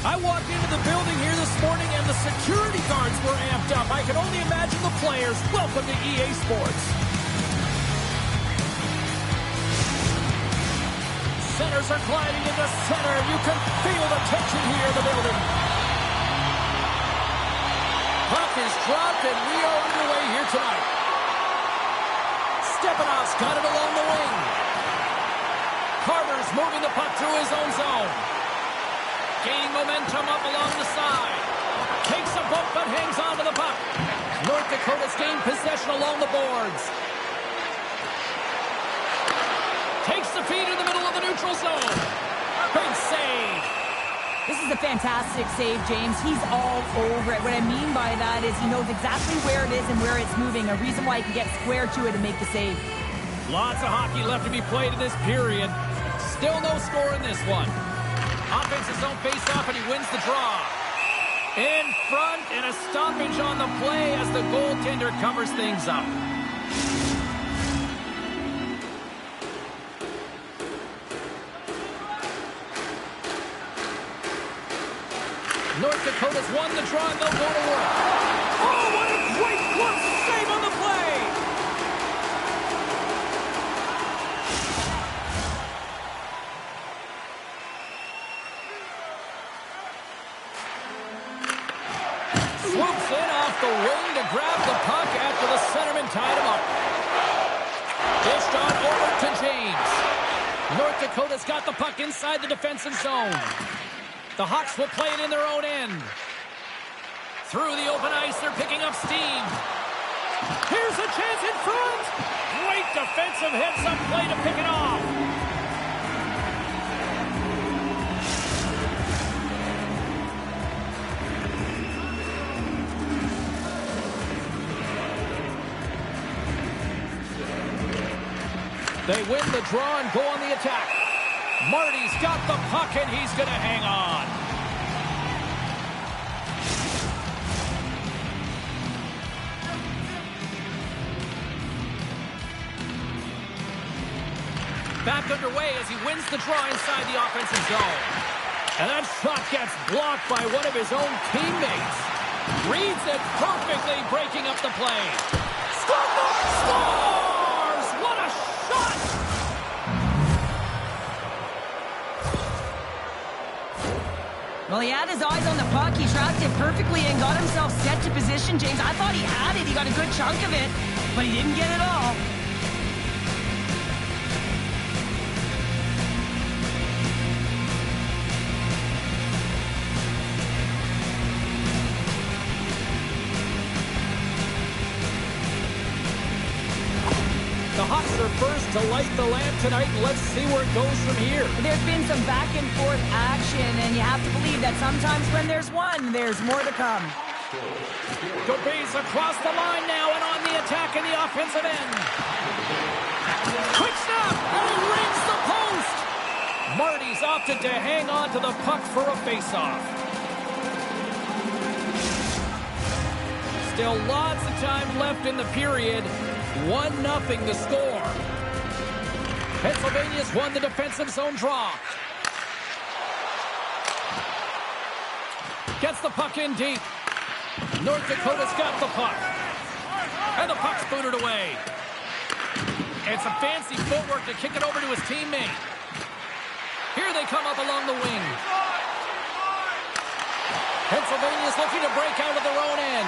I walked into the building here this morning and the security guards were amped up. I can only imagine the players. Welcome to EA Sports. Centers are gliding into center. You can feel the tension here in the building. Puck is dropped and we are underway here tonight. Stepanov's got it along the wing. Carter's moving the puck through his own zone. Gaining momentum up along the side. Takes a bump but hangs on to the puck. North Dakota's gained possession along the boards. Takes the feed in the middle of the neutral zone. Big save. This is a fantastic save, James. He's all over it. What I mean by that is he knows exactly where it is and where it's moving. A reason why he can get square to it and make the save. Lots of hockey left to be played in this period. Still no score in this one. Offensive zone face-off, and he wins the draw. In front, and a stoppage on the play as the goaltender covers things up. North Dakota's won the draw, and they'll go to work. Oh, what a great glove save on the play! Swoops in off the wing to grab the puck after the centerman tied him up. Dished on over to James. North Dakota's got the puck inside the defensive zone. The Hawks will play it in their own end. Through the open ice, they're picking up steam. Here's a chance in front. Great defensive heads-up play to pick it off. They win the draw and go on the attack. Marty's got the puck and he's going to hang on. Back underway as he wins the draw inside the offensive zone. And that shot gets blocked by one of his own teammates. Reads it perfectly, breaking up the play. Scores! What a shot! Well, he had his eyes on the puck. He tracked it perfectly and got himself set to position, James. I thought he had it. He got a good chunk of it, but he didn't get it all. The Hawks are first to light the lamp tonight, and let's see where it goes from here. There's been some back and forth action, and you have to believe that sometimes when there's one, there's more to come. Dubay's across the line now and on the attack in the offensive end. Quick snap, and he rings the post. Marty's opted to hang on to the puck for a faceoff. Still lots of time left in the period. 1-0 the score. Pennsylvania's won the defensive zone draw. Gets the puck in deep. North Dakota's got the puck. And the puck's booted away. And some fancy footwork to kick it over to his teammate. Here they come up along the wing. Pennsylvania's looking to break out of their own end.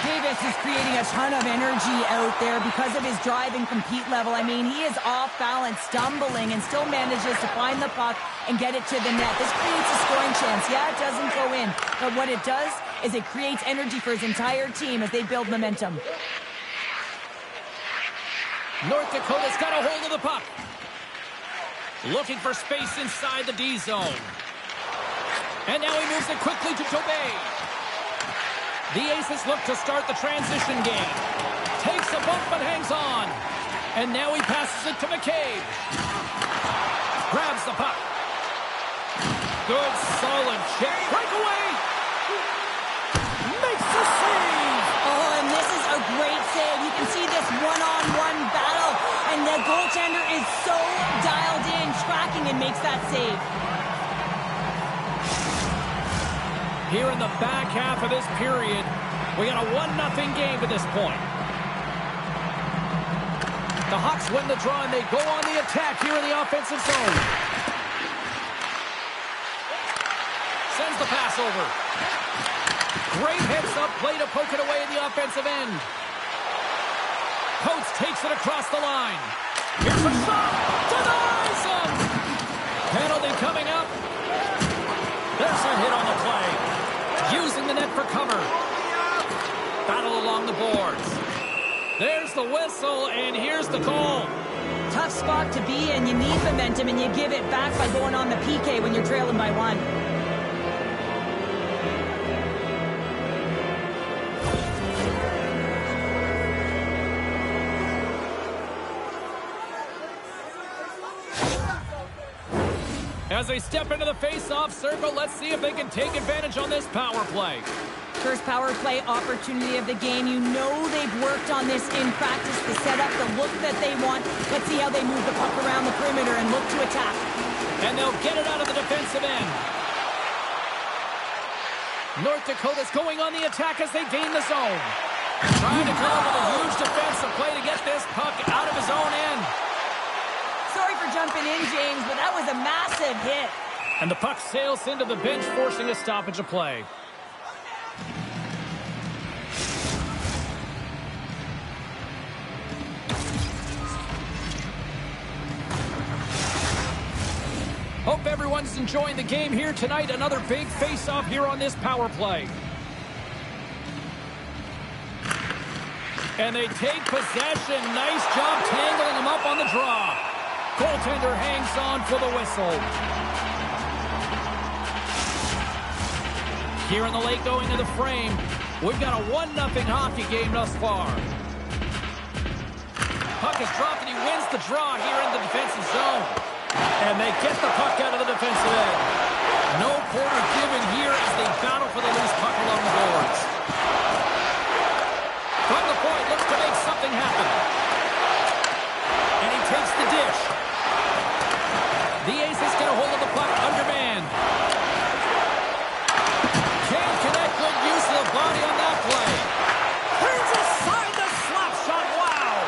Davis is creating a ton of energy out there because of his drive and compete level. I mean, he is off balance, stumbling, and still manages to find the puck and get it to the net. This creates a scoring chance. Yeah, it doesn't go in, but what it does is it creates energy for his entire team as they build momentum. North Dakota's got a hold of the puck. Looking for space inside the D zone. And now he moves it quickly to Tobey. The Aces look to start the transition game. Takes a bump but hangs on. And now he passes it to McCabe. Grabs the puck. Good, solid check. Breakaway. Makes the save. Oh, and this is a great save. You can see this one-on-one battle. And the goaltender is so dialed in, tracking, and makes that save. Here in the back half of this period, we got a 1-0 game to this point. The Hawks win the draw, and they go on the attack here in the offensive zone. Sends the pass over. Great heads-up play to poke it away in the offensive end. Coates takes it across the line. Here's a shot. Denies him. Penalty coming up. There's a hit on the play. Using the net for cover. Battle along the boards. There's the whistle, and here's the call. Tough spot to be in. You need momentum, and you give it back by going on the PK when you're trailing by 1. As they step into the face-off circle, let's see if they can take advantage on this power play. First power play opportunity of the game. You know they've worked on this in practice, the setup, the look that they want. Let's see how they move the puck around the perimeter and look to attack. And they'll get it out of the defensive end. North Dakota's going on the attack as they gain the zone. Trying to come up with a huge defensive play to get this puck out of his own end. Sorry for jumping in, James, but that was a massive hit. And the puck sails into the bench, forcing a stoppage of play. Hope everyone's enjoying the game here tonight. Another big face-off here on this power play. And they take possession. Nice job tangling them up on the draw. Goaltender hangs on for the whistle. Here in the late going to the frame, we've got a 1-0 hockey game thus far. Puck is dropped and he wins the draw here in the defensive zone. And they get the puck out of the defensive end. No quarter given here as they battle for the loose puck along the boards. From the point, looks to make something happen. And he takes the dish. The Aces get a hold of the puck, undermanned. Can't connect, good use of the body on that play. Turns aside the slap shot, wow!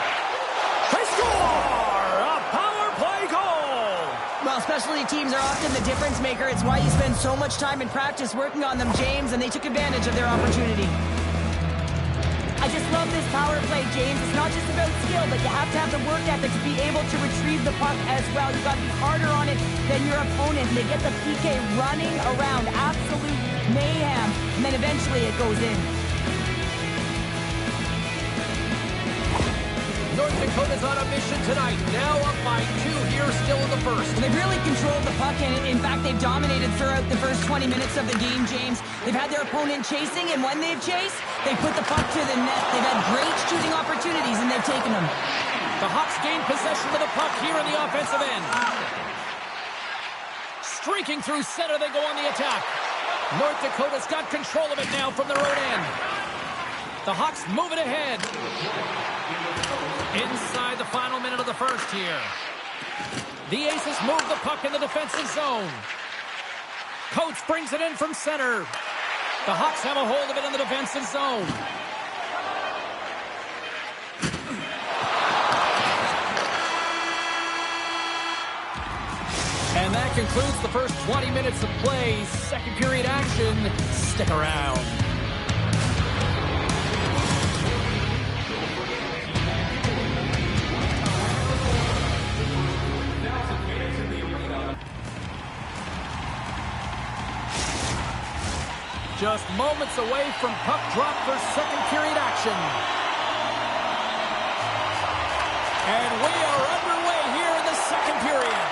They score! A power play goal! Well, specialty teams are often the difference maker. It's why you spend so much time in practice working on them, James, and they took advantage of their opportunity. I just love this power play, James. It's not just about skill, but you have to have the work ethic to be able to retrieve the puck as well. You've got to be harder on it than your opponent. And they get the PK running around. Absolute mayhem. And then eventually it goes in. North Dakota's on a mission tonight. Now up by 2 here, still in the first. Well, they've really controlled the puck, and in fact, they've dominated throughout the first 20 minutes of the game, James. They've had their opponent chasing, and when they've chased, they put the puck to the net. They've had great shooting opportunities, and they've taken them. The Hawks gain possession of the puck here in the offensive end. Streaking through center, they go on the attack. North Dakota's got control of it now from their own end. The Hawks move it ahead. Inside the final minute of the first here. The Aces move the puck in the defensive zone. Coates brings it in from center. The Hawks have a hold of it in the defensive zone. And that concludes the first 20 minutes of play. Second period action. Stick around. Just moments away from puck drop for second period action. And we are underway here in the second period.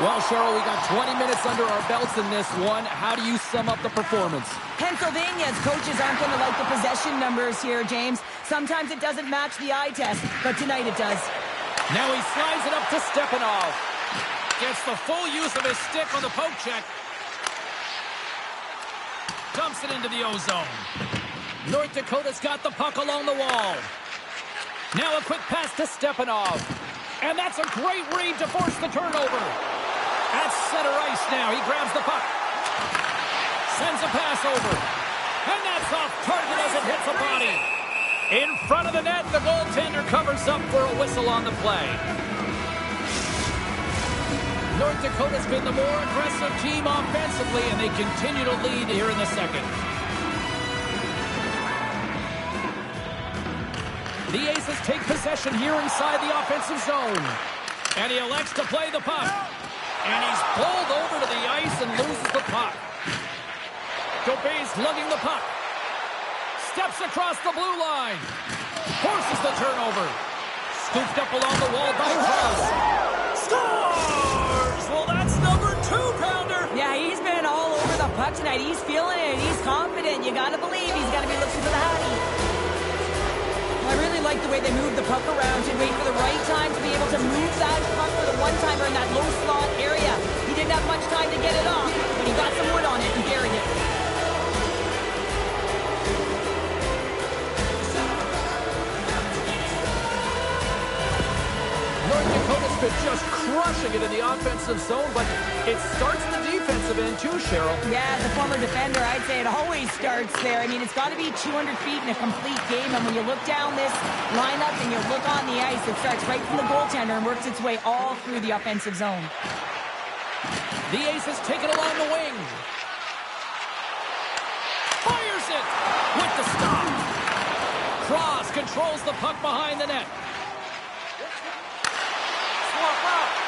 Well, Cheryl, we got 20 minutes under our belts in this one. How do you sum up the performance? Pennsylvania's coaches aren't going to like the possession numbers here, James. Sometimes it doesn't match the eye test, but tonight it does. Now he slides it up to Stepanov. Gets the full use of his stick on the poke check. Dumps it into the O-zone. North Dakota's got the puck along the wall. Now a quick pass to Stepanov. And that's a great read to force the turnover. At center ice now. He grabs the puck. Sends a pass over. And that's off target as it hits a body. In front of the net, the goaltender covers up for a whistle on the play. North Dakota's been the more aggressive team offensively, and they continue to lead here in the second. The Aces take possession here inside the offensive zone. And he elects to play the puck. And he's pulled over to the ice and loses the puck. Gobey's lugging the puck. Steps across the blue line. Forces the turnover. Scooped up along the wall by Cross. Scores! Well, that's number 2-pounder. Yeah, he's been all over the puck tonight. He's feeling it. He's confident. You got to believe he's got to be looking for the hattie. I really like the way they move the puck around and wait for the right time to be able to move that puck for the one-timer in that low slot area. He didn't have much time to get it off, but he got some wood on it and buried it. North Dakota's been just crushing it in the offensive zone, but it starts in the defensive end too, Cheryl. Yeah, as a former defender, I'd say it always starts there. I mean, it's got to be 200 feet in a complete game, and when you look down this lineup and you look on the ice, it starts right from the goaltender and works its way all through the offensive zone. The Aces take it along the wing. Fires it with the stop. Cross controls the puck behind the net.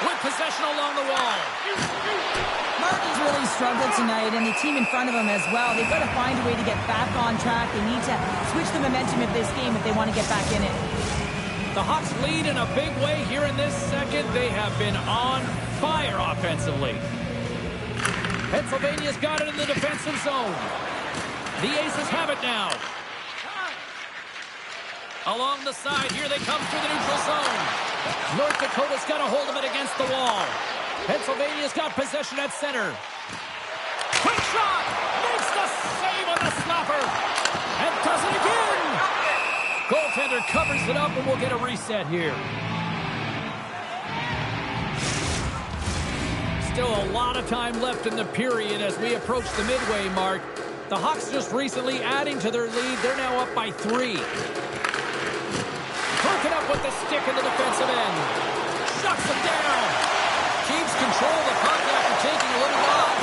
With possession along the wall. Martin's really struggled tonight, and the team in front of him as well. They've got to find a way to get back on track. They need to switch the momentum of this game if they want to get back in it. The Hawks lead in a big way here in this second. They have been on fire offensively. Pennsylvania's got it in the defensive zone. The Aces have it now. Along the side, here they come through the neutral zone. North Dakota's got a hold of it against the wall. Pennsylvania's got possession at center. Quick shot! Makes the save on the stopper! And does it again! Goaltender covers it up, and we'll get a reset here. Still a lot of time left in the period as we approach the midway mark. The Hawks just recently adding to their lead. They're now up by 3. Broken up with the stick in the defensive end. Shuts him down. Keeps control of the puck after taking a little off.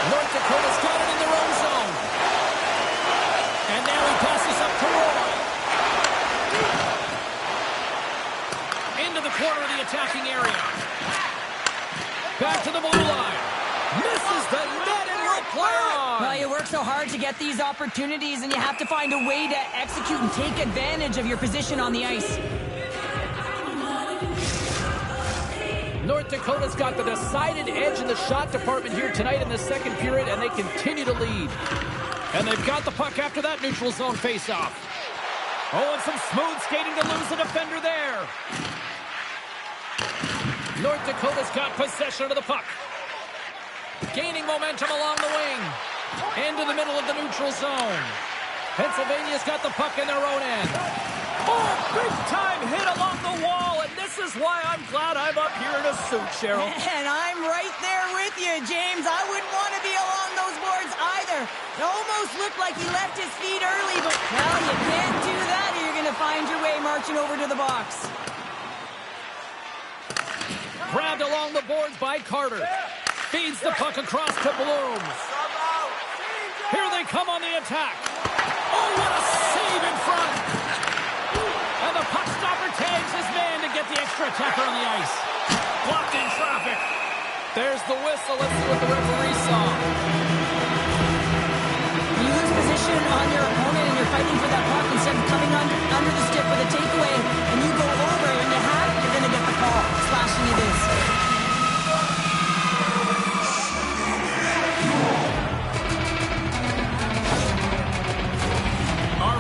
North Dakota's got it in their own zone. And now he passes up to Roy. Into the corner of the attacking area. Back to the blue line. Misses the net and will play on. Well, you work so hard to get these opportunities, and you have to find a way to execute and take advantage of your position on the ice. North Dakota's got the decided edge in the shot department here tonight in the second period, and they continue to lead. And they've got the puck after that neutral zone faceoff. Oh, and some smooth skating to lose the defender there. North Dakota's got possession of the puck. Gaining momentum along the wing. Into the middle of the neutral zone. Pennsylvania's got the puck in their own end. Oh, big-time hit along the wall, and this is why I'm glad I'm up here in a suit, Cheryl. And I'm right there with you, James. I wouldn't want to be along those boards either. It almost looked like he left his feet early, but, well, you can't do that or you're going to find your way marching over to the box. Grabbed along the boards by Carter. Feeds the puck across to Blooms. Here they come on the attack. Oh, what a save in front. And the puck stopper tags his man to get the extra attacker on the ice. Blocked in traffic. There's the whistle. Let's see what the referee saw. You lose position on your opponent and you're fighting for that puck instead of coming under the stick with a takeaway and you go over and you have it, you're going to get the call. Slashing it is.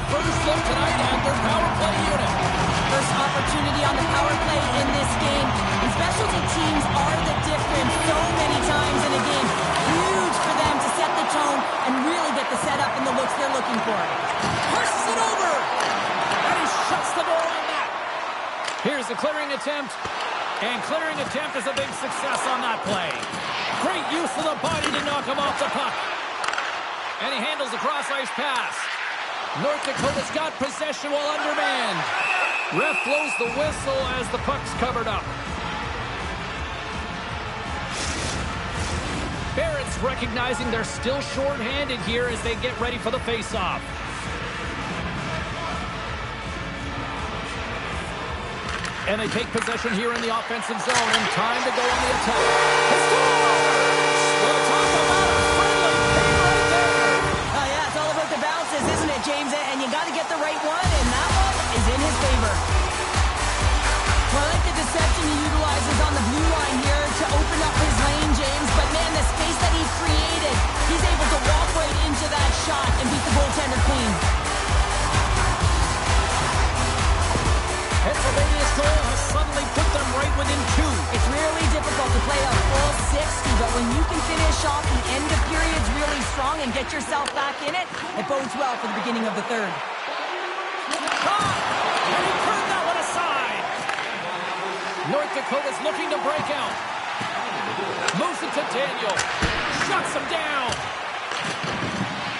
First look tonight at their power play unit. First opportunity on the power play in this game. And specialty teams are the difference so many times in a game. Huge for them to set the tone and really get the setup and the looks they're looking for. Pushes it over. And he shuts the door on that. Here's the clearing attempt. And clearing attempt is a big success on that play. Great use of the body to knock him off the puck. And he handles the cross-ice pass. North Dakota's got possession while undermanned. Ref blows the whistle as the puck's covered up. Barrett's recognizing they're still short-handed here as they get ready for the face-off. And they take possession here in the offensive zone, and time to go on the attack. He scores! Well, talk about a friendly play right there. Oh, yeah, it's all about the bounces, isn't it, James? And you got to get the right one, and that one is in his favor. Well, I like the deception he utilizes on the blue line here to open up his lane, James. But, man, the space that he created, he's able to walk right into that shot and beat the goaltender clean. Pennsylvania's goal has suddenly put them right within 2. It's really difficult to play a full 60, but when you can finish off the end of periods really strong and get yourself back in it, it bodes well for the beginning of the third. And he turned that one aside. North Dakota's looking to break out. Moves it to Daniel. Shuts him down.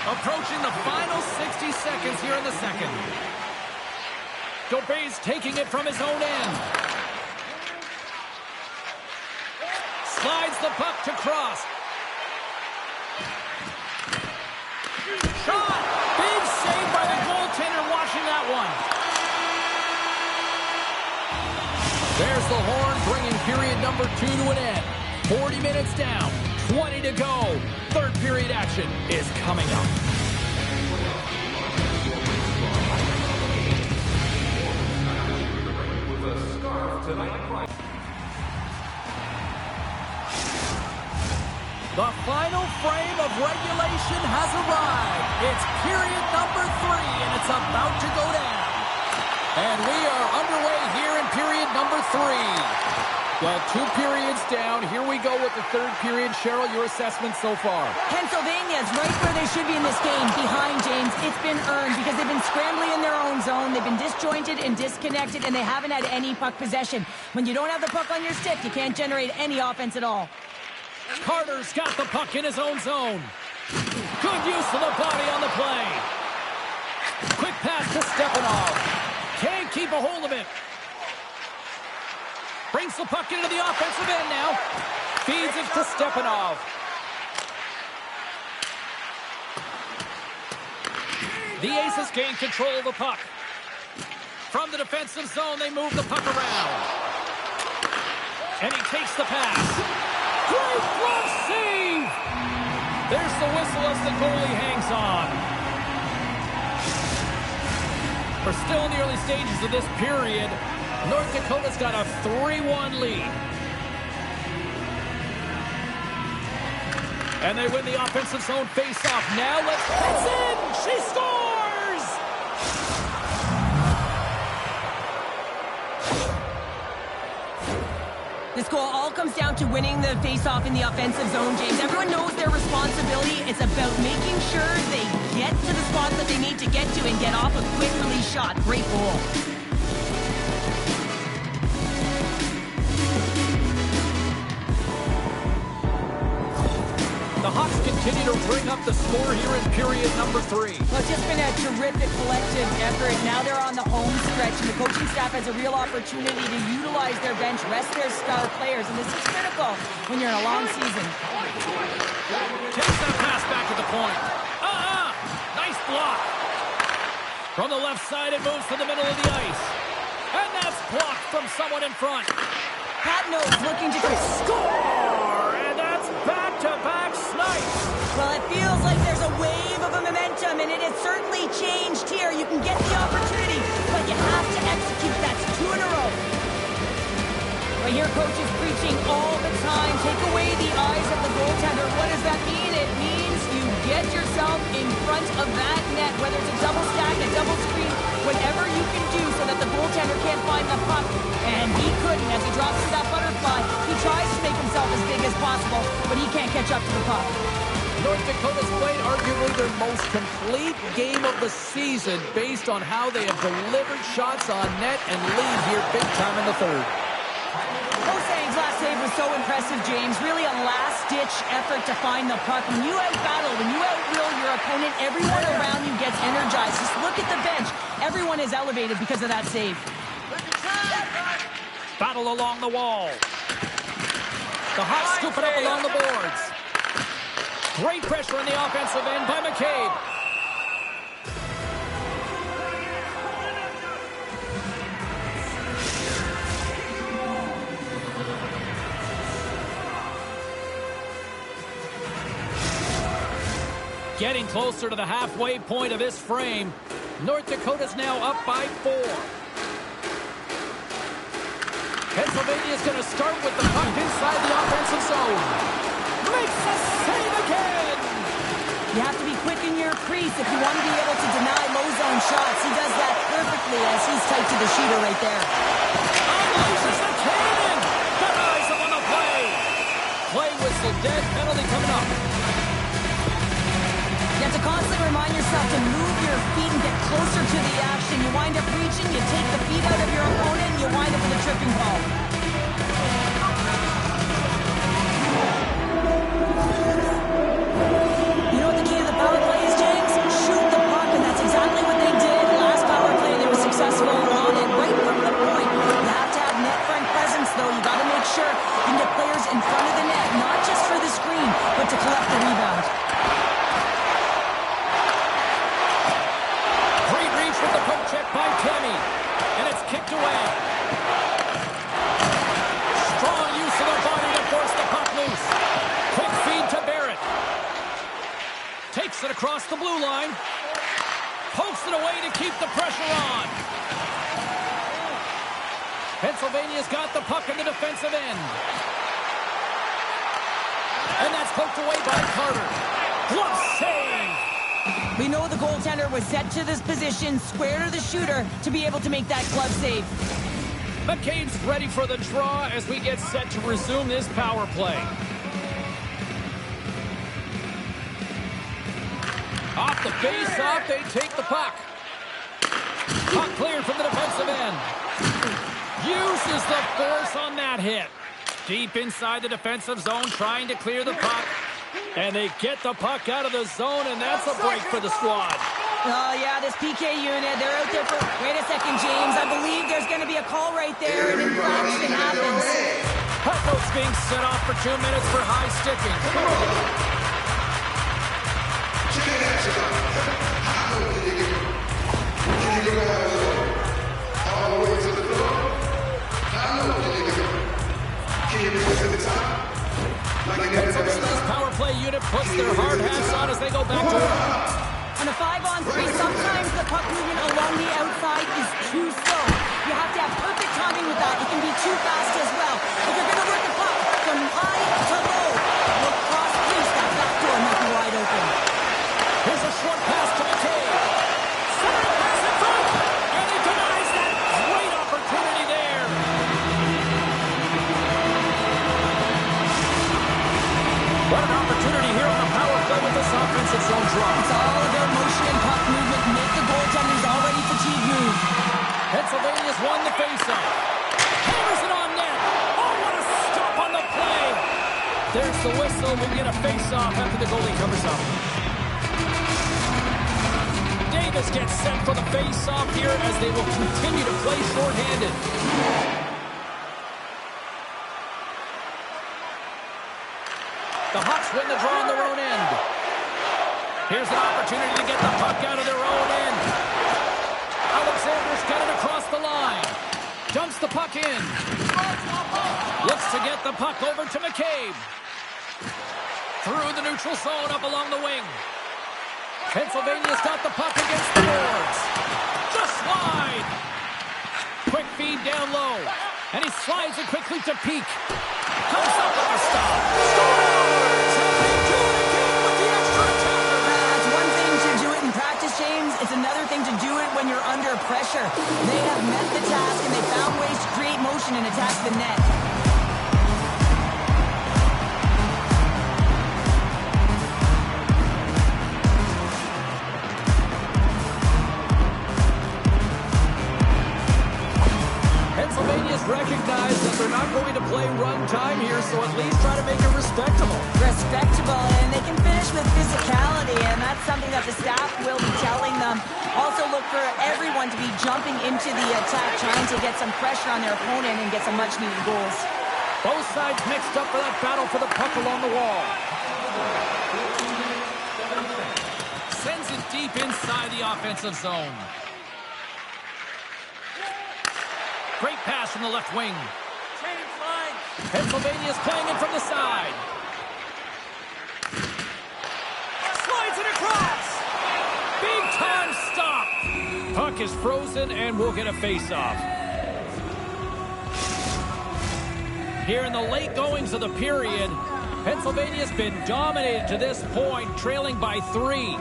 Approaching the final 60 seconds here in the second. Daubé's taking it from his own end. Slides the puck to Cross. Shot! Big save by the goaltender watching that one. There's the horn bringing period number 2 to an end. 40 minutes down, 20 to go. Third period action is coming up. The final frame of regulation has arrived. It's period number 3, and it's about to go down. And we are underway here in period number 3. Well, 2 periods down. Here we go with the third period. Cheryl, your assessment so far? Pennsylvania's right where they should be in this game, behind James. It's been earned because they've been scrambling in their own zone. They've been disjointed and disconnected, and they haven't had any puck possession. When you don't have the puck on your stick, you can't generate any offense at all. Carter's got the puck in his own zone. Good use of the body on the play. Quick pass to Stepanov. Can't keep a hold of it. Brings the puck into the offensive end now. Feeds it to Stepanov. The Aces gain control of the puck. From the defensive zone, they move the puck around. And he takes the pass. Great glove save! There's the whistle as the goalie hangs on. We're still in the early stages of this period. North Dakota's got a 3-1 lead. And they win the offensive zone face-off. Now it's in! She scores! This goal all comes down to winning the face-off in the offensive zone, James. Everyone knows their responsibility. It's about making sure they get to the spots that they need to get to and get off a quick release shot. Great goal. The Hawks continue to bring up the score here in period number 3. Well, it's just been a terrific collective effort. Now they're on the home stretch, and the coaching staff has a real opportunity to utilize their bench, rest their star players, and this is critical when you're in a long season. Takes that pass back to the point. Nice block. From the left side, it moves to the middle of the ice. And that's blocked from someone in front. Patno's looking to Score! And that's back-to-back snipes. Well, it feels like there's a wave of a momentum, and it has certainly changed here. You can get the opportunity, but you have to execute. That's 2 in a row. Well, here coach is preaching all the time. Take away the eyes of the goaltender. What does that mean? It means you get yourself in front of that net, whether it's a double stack, a double screen, whatever you can do so that the goaltender can't find the puck. And he couldn't as he drops through that butterfly. He tries to make himself as big as possible, but he can't catch up to the puck. North Dakota's played arguably their most complete game of the season based on how they have delivered shots on net and lead here big time in the third. Hosang's last save was so impressive, James. Really a last-ditch effort to find the puck. When you out-battle, when you out-will your opponent, everyone around you gets energized. Just look at the bench. Everyone is elevated because of that save. Battle along the wall. The Hawks scoop it up along the boards. Great pressure on the offensive end by McCabe. Getting closer to the halfway point of this frame. North Dakota's now up by 4. Pennsylvania's going to start with the puck inside the offensive zone. Makes the save again! You have to be quick in your crease if you want to be able to deny low zone shots. He does that perfectly as he's tight to the shooter right there. Unleashes the cannon! Denies him on the play! Play whistle dead, penalty coming up. You have to constantly remind yourself to move your feet and get closer to the action. You wind up reaching, you take the feet out of your opponent, and you wind up with a tripping ball. You know what the key to the power play is, James? Shoot the puck, and that's exactly what they did. Last power play, they were successful on it right from the point. You have to have net front presence, though. You got to make sure you can get players in front of the net, not just for the screen, but to collect the rebound. With the poke check by Tammy, and it's kicked away. Strong use of the body to force the puck loose. Quick feed to Barrett. Takes it across the blue line. Pokes it away to keep the pressure on. Pennsylvania's got the puck in the defensive end. And that's poked away by Carter. Glove save! We know the goaltender was set to this position, square to the shooter, to be able to make that glove save. McCabe's ready for the draw as we get set to resume this power play. Off the face-off, they take the puck. Puck cleared from the defensive end. Uses the force on that hit. Deep inside the defensive zone, trying to clear the puck. And they get the puck out of the zone, and that's a break for the squad. Oh, yeah, this PK unit, they're out there for... Wait a second, James. I believe there's going to be a call right there, and infraction happens. Hartford's being set off for 2 minutes for high sticking. Pennsylvania's power play unit puts their hard hats on as they go back to work. On a 5-on-3, sometimes the puck movement along the outside is too slow. You have to have perfect timing with that. It can be too fast as well. If you're going to work the puck from high to low, look cross-crease, that back door might be wide open. Here's a short pass to McCabe. Center pass in front, and he denies that. Great opportunity there. What an opportunity here on the power play with this offensive zone draw. It's all about motion and puck movement. Make the goaltender's already fatigued move. Pennsylvania's won the faceoff. Hammers it on net. Oh, what a stop on the play. There's the whistle. We get a faceoff after the goalie covers up. Davis gets set for the faceoff here as they will continue to play shorthanded. The Hawks win the draw on their own end. Here's an opportunity to get the puck out of their own end. Alexander's got it across the line. Dumps the puck in. Looks to get the puck over to McCabe. Through the neutral zone up along the wing. Pennsylvania's got the puck against the boards. Just wide. Quick feed down low. And he slides it quickly to Peak. Comes up with a stop. Scores! And they do it again with the extra attacker. It's one thing to do it in practice, James. It's another thing to do it when you're under pressure. They have met the task, and they found ways to create motion and attack the net. Pennsylvania's recognized that they're not going to play run time here, so at least try to make it respectable. Respectable, and they can finish with physicality, and that's something that the staff will be telling them. Also look for everyone to be jumping into the attack, trying to get some pressure on their opponent and get some much-needed goals. Both sides mixed up for that battle for the puck along the wall. Sends it deep inside the offensive zone. Great pass from the left wing. Change line. Pennsylvania's playing it from the side. Slides it across. Big time stop. Puck is frozen and we'll get a face-off. Here in the late goings of the period, Pennsylvania's been dominated to this point, trailing by 3.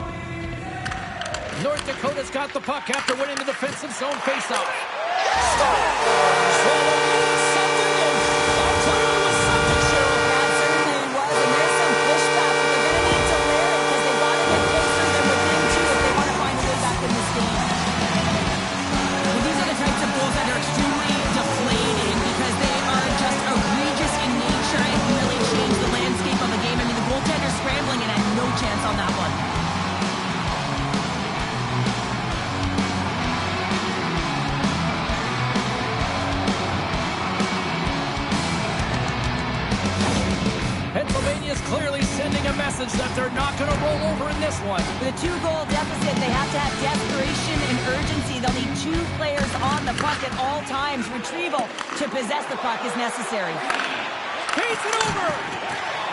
North Dakota's got the puck after winning the defensive zone faceoff. Clearly sending a message that they're not going to roll over in this one. With a 2-goal deficit, they have to have desperation and urgency. They'll need 2 players on the puck at all times. Retrieval to possess the puck is necessary. Pace it over!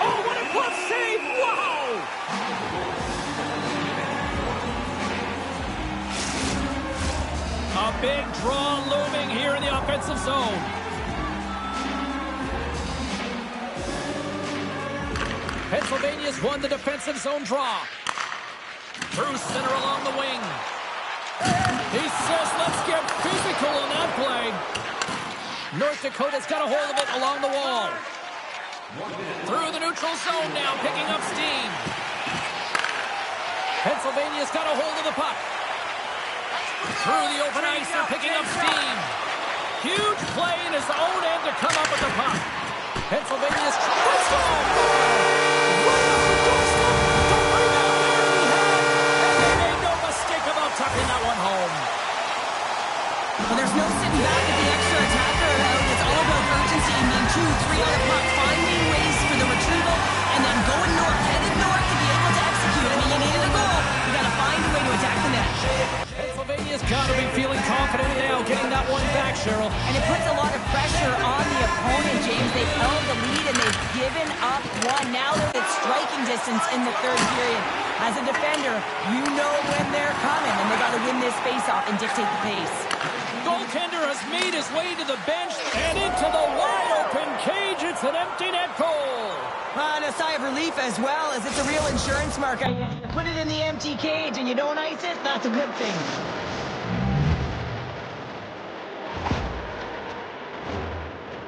Oh, what a glove save! Wow! A big draw looming here in the offensive zone. Pennsylvania's won the defensive zone draw. Through center along the wing. He says, let's get physical on that play. North Dakota's got a hold of it along the wall. Through the neutral zone now, picking up steam. Pennsylvania's got a hold of the puck. Through the open ice, they're picking up steam. Huge play in his own end to come up with the puck. Pennsylvania's trying to score. Tucking that one home. Well, there's no sitting back at the extra attacker. It's all about urgency and being 2, 3 on the puck, finding ways for the retrieval, and then going north, headed north to be able to execute. I mean, you needed a goal. You got to find a way to attack the net. Pennsylvania's got to be feeling confident now, getting that one back, Cheryl. And it puts a lot of pressure on the opponent, James. They've held the lead and they've given up one. Now they're at striking distance in the 3rd period. As a defender, you know when they're coming, and they got to win this face-off and dictate the pace. Goaltender has made his way to the bench and into the wide-open cage. It's an empty net goal. And a sigh of relief as well, as it's a real insurance mark. You put it in the empty cage and you don't ice it, that's a good thing.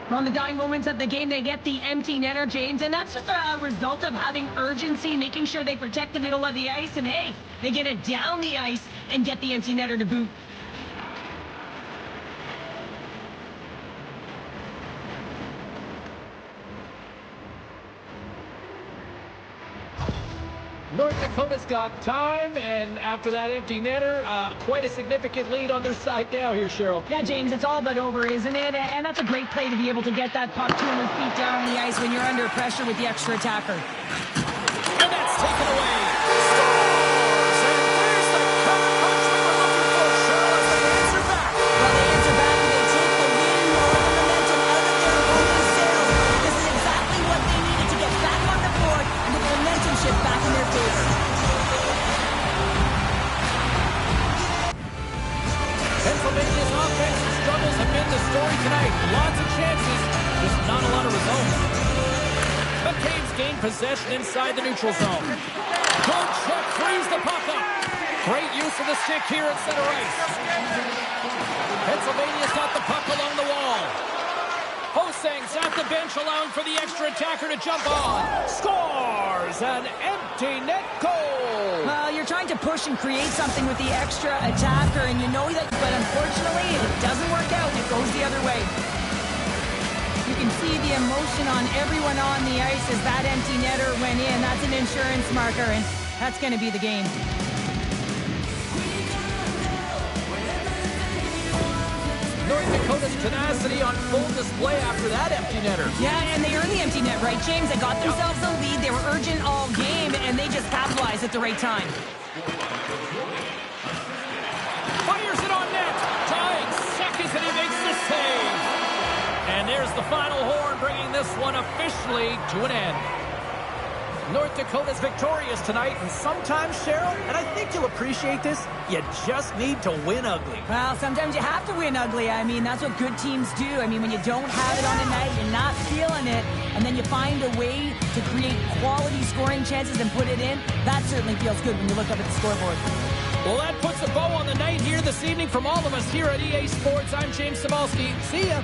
On the dying moments of the game, they get the empty netter, James, and that's just a result of having urgency, making sure they protect the middle of the ice, and hey, they get it down the ice and get the empty netter to boot. North Dakota's got time, and after that empty netter, quite a significant lead on their side now here, Cheryl. Yeah, James, it's all but over, isn't it? And that's a great play to be able to get that puck 200 feet down the ice when you're under pressure with the extra attacker. And that's taken away. Scores! And there's the cover punch we were looking for, Cheryl, as they answer back. Well, they answer back and they take the wind or the momentum out of their opponent's sails. This is exactly what they needed to get back on the board and the momentum shift back in their favor. Pennsylvania's offensive struggles have been the story tonight. Lots of chances, just not a lot of results. The Canes gain possession inside the neutral zone. Good check, frees the puck up. Great use of the stick here at center ice. Pennsylvania's got the puck along the wall. Hosang's at the bench, allowing for the extra attacker to jump on. Scores! An empty net goal! Well, you're trying to push and create something with the extra attacker, and you know that, but unfortunately, it doesn't work out. It goes the other way. You can see the emotion on everyone on the ice as that empty netter went in. That's an insurance marker, and that's going to be the game. North Dakota's tenacity on full display after that empty netter. Yeah, and they earned the empty net, right, James? They got themselves a lead. They were urgent all game, and they just capitalized at the right time. Fires it on net. Tying seconds, and he makes the save. And there's the final horn, bringing this one officially to an end. North Dakota's victorious tonight, and sometimes, Cheryl, and I think you'll appreciate this, you just need to win ugly. Well, sometimes you have to win ugly. I mean, that's what good teams do. I mean, when you don't have it on a night, you're not feeling it, and then you find a way to create quality scoring chances and put it in, that certainly feels good when you look up at the scoreboard. Well, that puts a bow on the night here this evening. From all of us here at EA Sports, I'm James Cybulski. See ya.